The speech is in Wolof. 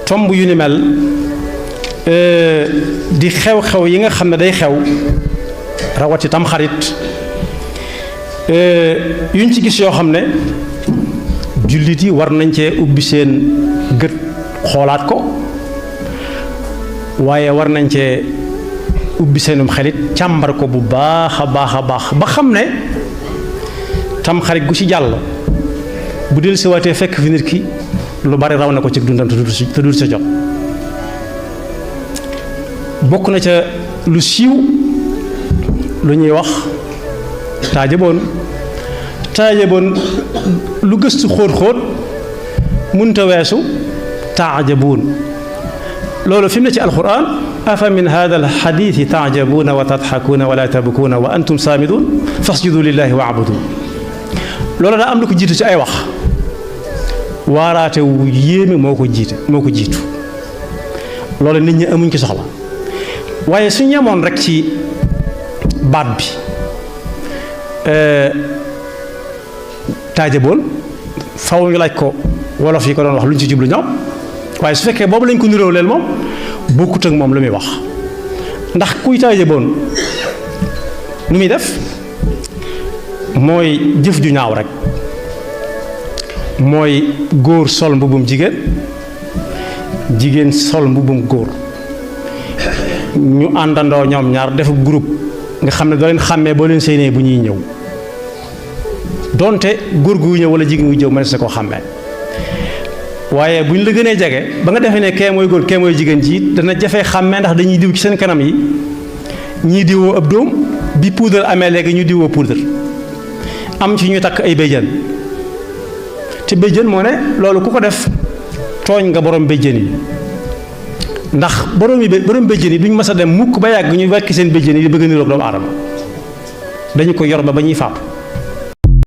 tomb yu ni mel di xew-xew yi nga xam ne day xew rawati tam xarit yuñ ci gis yoo xam ne jullit yi war nañ cee ubbi seen gët xoolaat ko waaye war nañ cee ubbi seenum xelit càmbar ko bu baax a baax a baax ba xam ne tam xarit gu ci jàll bu del si waatee fekk fi nit ki lu bari raw na ko ci dundam te du sa jot bokk na ca lu siiw lu ñuy wax taajaboon lu gëstu xóot munta weesu taajabuun loolu fi mu ne ci alquran afa min hada alxadithi taajabuuna wa tadxakuuna wala tabkuuna wa antum saamidun fasjudu lillahi wa abudu loolu daa am lu ko jiitu ci ay wax waaraate wu yéeme moo ko jiitu loolu nit ñi amuñ ci soxla waaye su ñemoon rek ci baat bi taajaboon faw ñu laaj ko wolof yi ko doon wax lu ñu ci jublu ñoom waaye su fekkee boobu lañ ko niróo leel moom bokkut ak moom lu muy wax ndax kuy taajaboon nu muy def mooy jëf ju ñaaw rek mooy góor sol mbubum jigéen sol mbubum góor ñu àndandoo ñoom ñaar def groupe nga xam ne doo leen xàmmee boo leen séenee bu ñuy ñëw donte góor gu ñëw wala jigéen gu ñëw mënees na koo xàmmee waaye bu ñu la gënee jege ba nga defee ne kee mooy góor kee mooy jigéen ji dana jafee xàmmee ndax dañuy diw ci seen kanam yi ñii diwoo ab doom bi poudre amee léegi ñu diwoo poudre am ci ñu takk ay béjjën te béjjën moo ne loolu ku ko def tooñ nga borom béjjën yi ndax borom béjjën yi duñ mës a dem mukk ba yàgg ñu wekk seen béjjën yi di bëgg a niroog doomu aadama dañu ko yor ba ñuy fàpp